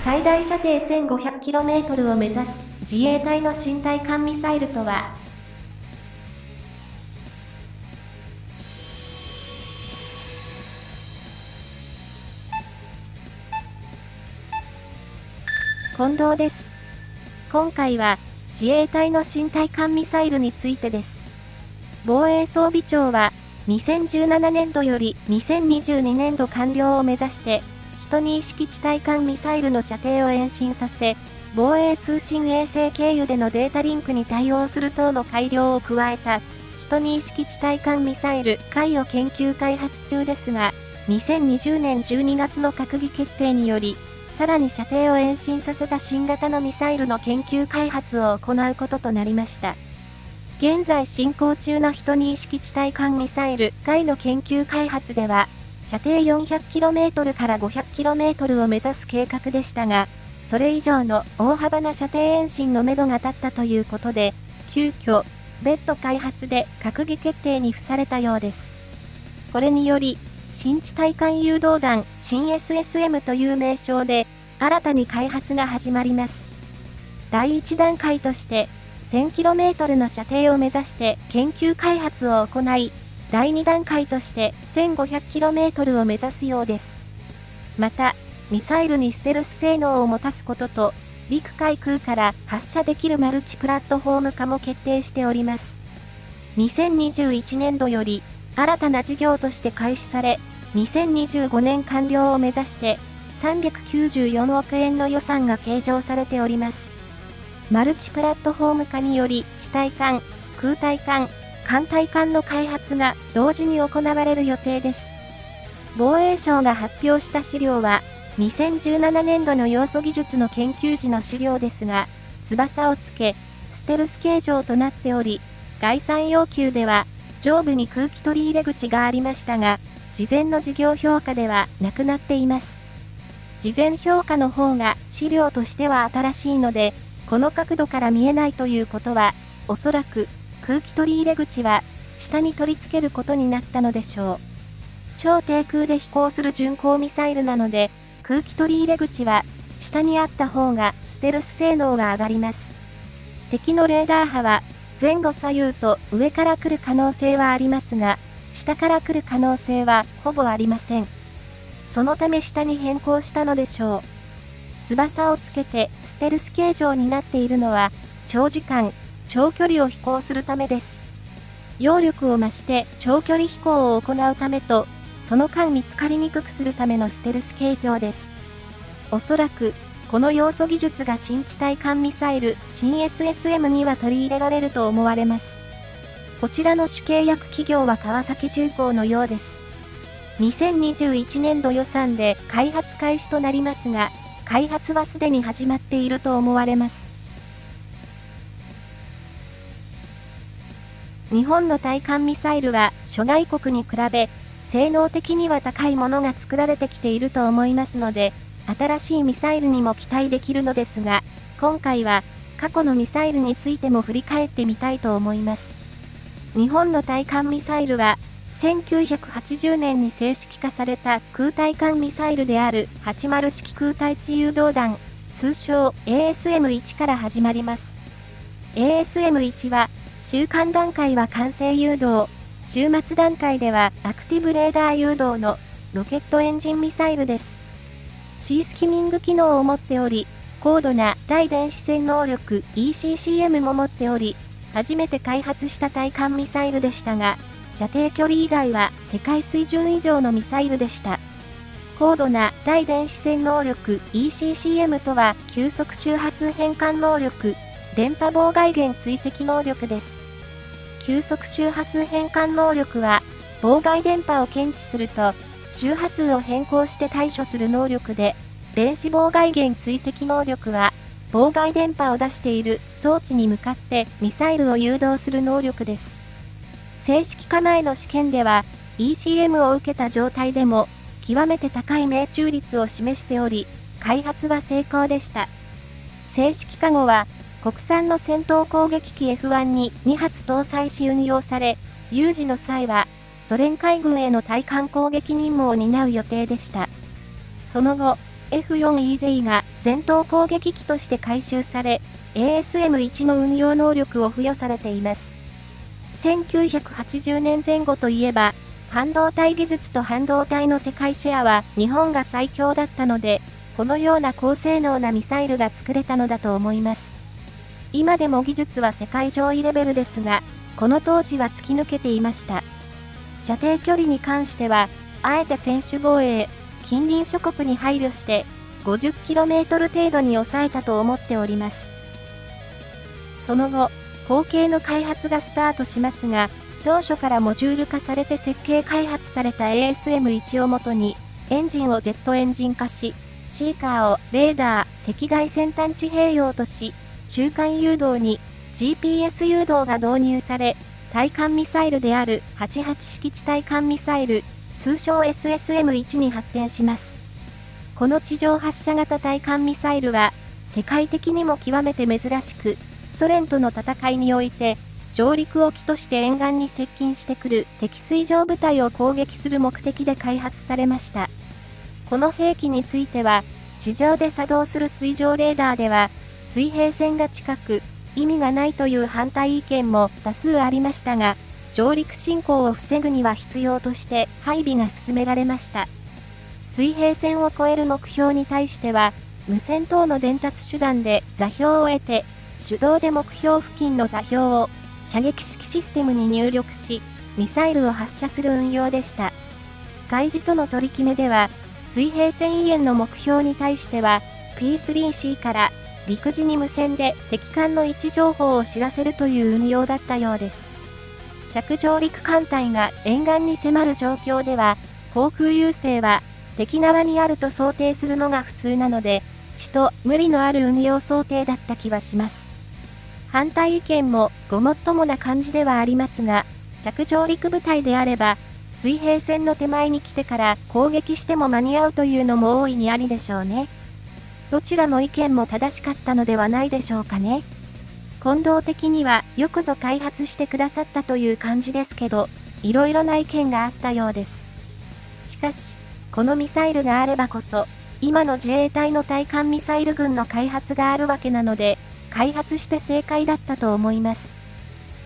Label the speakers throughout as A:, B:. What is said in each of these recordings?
A: 最大射程 1500km を目指す自衛隊の新対艦ミサイルとは。近藤です。今回は自衛隊の新対艦ミサイルについてです。防衛装備庁は2017年度より2022年度完了を目指して、12式地対艦ミサイルの射程を延伸させ、防衛通信衛星経由でのデータリンクに対応する等の改良を加えた、12式地対艦ミサイル海を研究開発中ですが、2020年12月の閣議決定により、さらに射程を延伸させた新型のミサイルの研究開発を行うこととなりました。現在進行中の12式地対艦ミサイル海の研究開発では、射程 400km から 500km を目指す計画でしたが、それ以上の大幅な射程延伸のめどが立ったということで、急遽、別途開発で閣議決定に付されたようです。これにより、新地対艦誘導弾新 SSM という名称で、新たに開発が始まります。第1段階として、1000km の射程を目指して研究開発を行い、第2段階として 1500km を目指すようです。また、ミサイルにステルス性能を持たすことと、陸海空から発射できるマルチプラットフォーム化も決定しております。2021年度より、新たな事業として開始され、2025年完了を目指して、394億円の予算が計上されております。マルチプラットフォーム化により、地対艦、空対艦、艦対艦の開発が同時に行われる予定です。防衛省が発表した資料は、2017年度の要素技術の研究時の資料ですが、翼をつけ、ステルス形状となっており、概算要求では、上部に空気取り入れ口がありましたが、事前の事業評価ではなくなっています。事前評価の方が資料としては新しいので、この角度から見えないということは、おそらく空気取り入れ口は下に取り付けることになったのでしょう。超低空で飛行する巡航ミサイルなので、空気取り入れ口は下にあった方がステルス性能が上がります。敵のレーダー波は前後左右と上から来る可能性はありますが、下から来る可能性はほぼありません。そのため下に変更したのでしょう。翼をつけてステルス形状になっているのは、長時間、長距離を飛行するためです。揚力を増して長距離飛行を行うためと、その間見つかりにくくするためのステルス形状です。おそらく、この要素技術が新地対艦ミサイル新 SSM には取り入れられると思われます。こちらの主契約企業は川崎重工のようです。2021年度予算で開発開始となりますが、開発はすでに始まっていると思われます。日本の対艦ミサイルは諸外国に比べ、性能的には高いものが作られてきていると思いますので、新しいミサイルにも期待できるのですが、今回は過去のミサイルについても振り返ってみたいと思います。日本の対艦ミサイルは、1980年に正式化された空対艦ミサイルである80式空対地誘導弾、通称 ASM-1 から始まります。ASM-1 は、中間段階は管制誘導、終末段階ではアクティブレーダー誘導のロケットエンジンミサイルです。シースキミング機能を持っており、高度な大電子戦能力 ECCM も持っており、初めて開発した対艦ミサイルでしたが、射程距離以外は世界水準以上のミサイルでした。高度な大電子戦能力 ECCM とは急速周波数変換能力、電波妨害源追跡能力です。急速周波数変換能力は、妨害電波を検知すると、周波数を変更して対処する能力で、電子妨害源追跡能力は、妨害電波を出している装置に向かってミサイルを誘導する能力です。正式化前の試験では、ECM を受けた状態でも、極めて高い命中率を示しており、開発は成功でした。正式化後は、国産の戦闘攻撃機 F1 に2発搭載し運用され、有事の際は、ソ連海軍への対艦攻撃任務を担う予定でした。その後、F4EJ が戦闘攻撃機として改修され、ASM-1 の運用能力を付与されています。1980年前後といえば、半導体技術と半導体の世界シェアは日本が最強だったので、このような高性能なミサイルが作れたのだと思います。今でも技術は世界上位レベルですが、この当時は突き抜けていました。射程距離に関しては、あえて専守防衛、近隣諸国に配慮して、50km 程度に抑えたと思っております。その後、後継の開発がスタートしますが、当初からモジュール化されて設計開発された ASM-1 をもとに、エンジンをジェットエンジン化し、シーカーをレーダー、赤外線探知併用とし、中間誘導に GPS 誘導が導入され、対艦ミサイルである88式地対艦ミサイル、通称 SSM-1 に発展します。この地上発射型対艦ミサイルは、世界的にも極めて珍しく、ソ連との戦いにおいて、上陸を機として沿岸に接近してくる敵水上部隊を攻撃する目的で開発されました。この兵器については、地上で作動する水上レーダーでは、水平線が近く、意味がないという反対意見も多数ありましたが、上陸侵攻を防ぐには必要として配備が進められました。水平線を越える目標に対しては、無線等の伝達手段で座標を得て、手動で目標付近の座標を射撃式システムに入力し、ミサイルを発射する運用でした。海自との取り決めでは、水平線以外の目標に対しては、P3C から陸自に無線で敵艦の位置情報を知らせるという運用だったようです。着上陸艦隊が沿岸に迫る状況では、航空優勢は敵側にあると想定するのが普通なので、ちと無理のある運用想定だった気はします。反対意見もごもっともな感じではありますが、着上陸部隊であれば、水平線の手前に来てから攻撃しても間に合うというのも大いにありでしょうね。どちらの意見も正しかったのではないでしょうかね。近藤的にはよくぞ開発してくださったという感じですけど、いろいろな意見があったようです。しかし、このミサイルがあればこそ、今の自衛隊の対艦ミサイル群の開発があるわけなので、開発して正解だったと思います。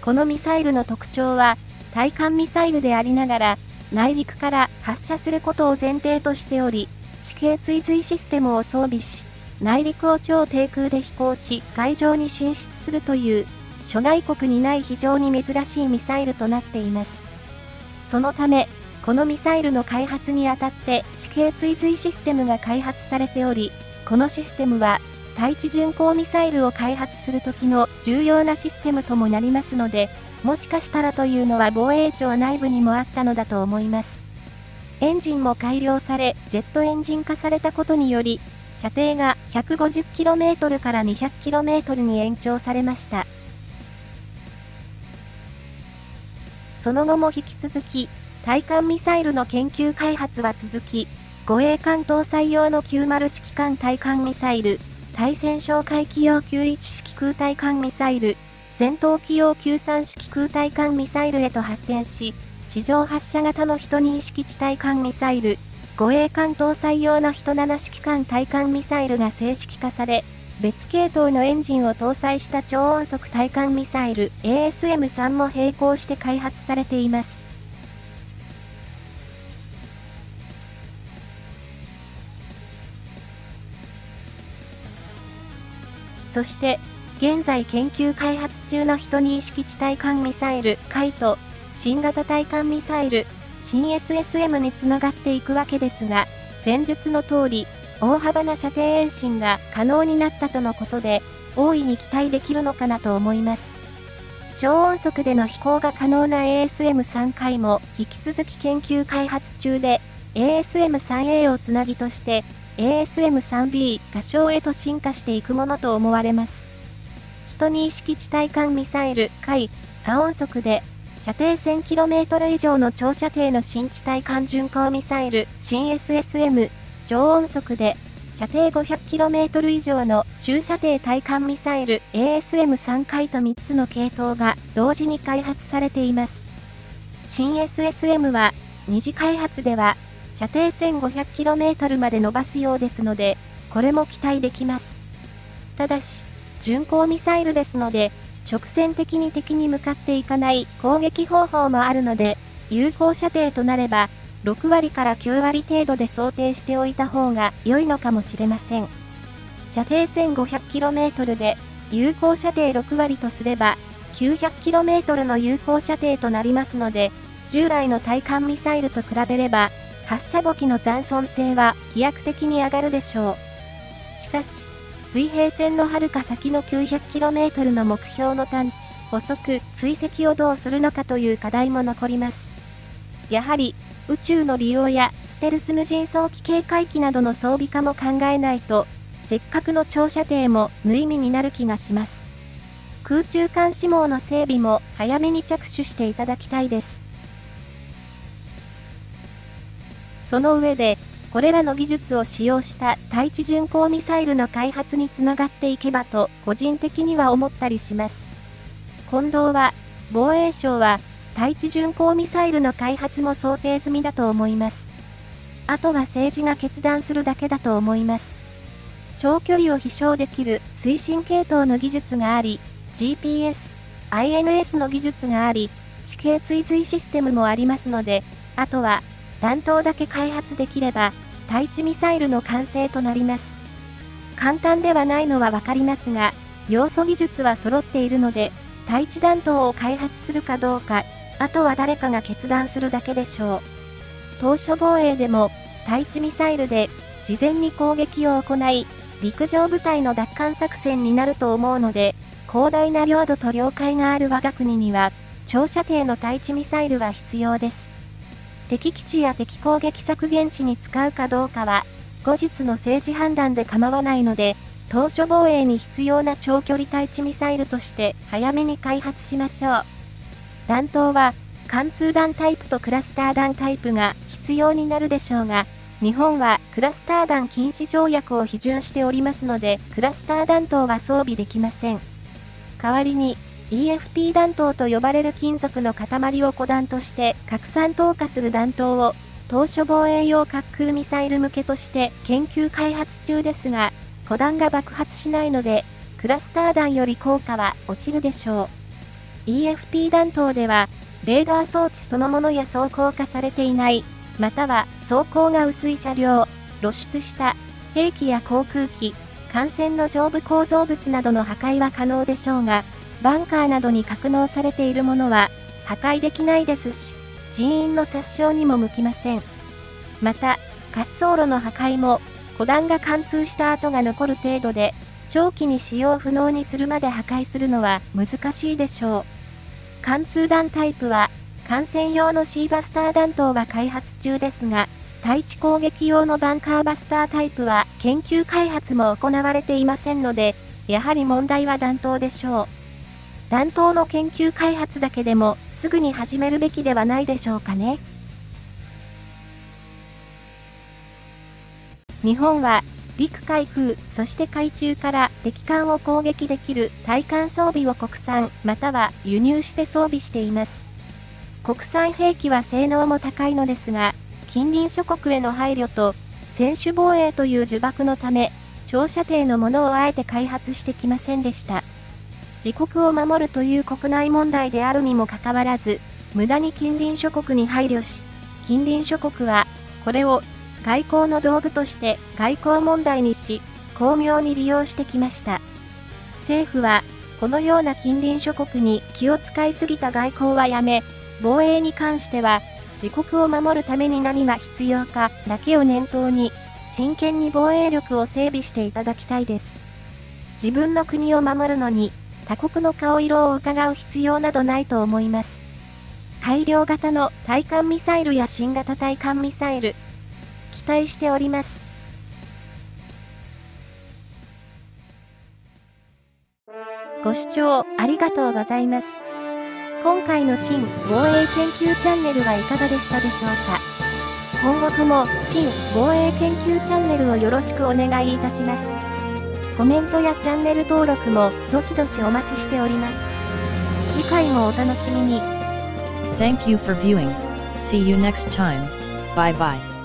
A: このミサイルの特徴は、対艦ミサイルでありながら、内陸から発射することを前提としており、地形追随システムを装備し、内陸を超低空で飛行し、海上に進出するという、諸外国にない非常に珍しいミサイルとなっています。そのため、このミサイルの開発にあたって地形追随システムが開発されており、このシステムは、対地巡航ミサイルを開発するときの重要なシステムともなりますので、もしかしたらというのは防衛庁内部にもあったのだと思います。エンジンも改良され、ジェットエンジン化されたことにより、射程が 150km から 200km に延長されました。その後も引き続き、対艦ミサイルの研究開発は続き、護衛艦搭載用の90式艦対艦ミサイル、対戦哨戒機用91式空対艦ミサイル、戦闘機用93式空対艦ミサイルへと発展し、地上発射型の12式地対艦ミサイル、護衛艦搭載用の7式艦対艦ミサイルが正式化され、別系統のエンジンを搭載した超音速対艦ミサイル ASM-3 も並行して開発されています。そして、現在研究開発中の12式地対艦ミサイル、カイト、新型対艦ミサイル、新 SSM につながっていくわけですが、前述の通り、大幅な射程延伸が可能になったとのことで、大いに期待できるのかなと思います。超音速での飛行が可能な ASM-3 回も引き続き研究開発中で、ASM-3A をつなぎとして、ASM-3B 仮称へと進化していくものと思われます。12式地対艦ミサイル、海、亜音速で、射程 1000km 以上の長射程の新地対艦巡航ミサイル、新 SSM、超音速で、射程 500km 以上の中射程対艦ミサイル ASM-3 回と3つの系統が同時に開発されています。新 SSM は、二次開発では、射程 1500km まで伸ばすようですので、これも期待できます。ただし、巡航ミサイルですので、直線的に敵に向かっていかない攻撃方法もあるので、有効射程となれば、6割から9割程度で想定しておいた方が良いのかもしれません。射程 1500km で、有効射程6割とすれば、900km の有効射程となりますので、従来の対艦ミサイルと比べれば、発射母機の残存性は飛躍的に上がるでしょう。しかし、水平線の遥か先の 900km の目標の探知、捕捉、追跡をどうするのかという課題も残ります。やはり、宇宙の利用やステルス無人早期警戒機などの装備化も考えないと、せっかくの長射程も無意味になる気がします。空中監視網の整備も早めに着手していただきたいです。その上で、これらの技術を使用した対地巡航ミサイルの開発につながっていけばと個人的には思ったりします。近藤は、防衛省は対地巡航ミサイルの開発も想定済みだと思います。あとは政治が決断するだけだと思います。長距離を飛翔できる推進系統の技術があり、GPS、INS の技術があり、地形追随システムもありますので、あとは弾頭だけ開発できれば、対地ミサイルの完成となります。簡単ではないのはわかりますが、要素技術は揃っているので、対地弾頭を開発するかどうか、あとは誰かが決断するだけでしょう。当初防衛でも、対地ミサイルで、事前に攻撃を行い、陸上部隊の奪還作戦になると思うので、広大な領土と領海がある我が国には、長射程の対地ミサイルが必要です。敵基地や敵攻撃削減地に使うかどうかは、後日の政治判断で構わないので、当初防衛に必要な長距離対地ミサイルとして早めに開発しましょう。弾頭は、貫通弾タイプとクラスター弾タイプが必要になるでしょうが、日本はクラスター弾禁止条約を批准しておりますので、クラスター弾頭は装備できません。代わりに、EFP 弾頭と呼ばれる金属の塊を固弾として拡散投下する弾頭を、当初防衛用滑空ミサイル向けとして研究開発中ですが、固弾が爆発しないので、クラスター弾より効果は落ちるでしょう。EFP 弾頭では、レーダー装置そのものや装甲化されていない、または装甲が薄い車両、露出した兵器や航空機、艦船の上部構造物などの破壊は可能でしょうが、バンカーなどに格納されているものは破壊できないですし、人員の殺傷にも向きません。また、滑走路の破壊も、固弾が貫通した跡が残る程度で、長期に使用不能にするまで破壊するのは難しいでしょう。貫通弾タイプは、艦船用のシーバスター弾頭が開発中ですが、対地攻撃用のバンカーバスタータイプは研究開発も行われていませんので、やはり問題は弾頭でしょう。弾頭の研究開発だけでもすぐに始めるべきではないでしょうかね。日本は陸海空、そして海中から敵艦を攻撃できる対艦装備を国産または輸入して装備しています。国産兵器は性能も高いのですが、近隣諸国への配慮と専守防衛という呪縛のため、長射程のものをあえて開発してきませんでした。自国を守るという国内問題であるにもかかわらず、無駄に近隣諸国に配慮し、近隣諸国はこれを外交の道具として外交問題にし、巧妙に利用してきました。政府は、このような近隣諸国に気を使いすぎた外交はやめ、防衛に関しては、自国を守るために何が必要かだけを念頭に、真剣に防衛力を整備していただきたいです。自分の国を守るのに、他国の顔色を伺う必要などないと思います。改良型の対艦ミサイルや新型対艦ミサイル、期待しております。ご視聴ありがとうございます。今回の新防衛研究チャンネルはいかがでしたでしょうか。今後とも新防衛研究チャンネルをよろしくお願いいたします。コメントやチャンネル登録もどしどしお待ちしております。次回もお楽しみに。
B: Thank you for viewing. See you next time. Bye bye.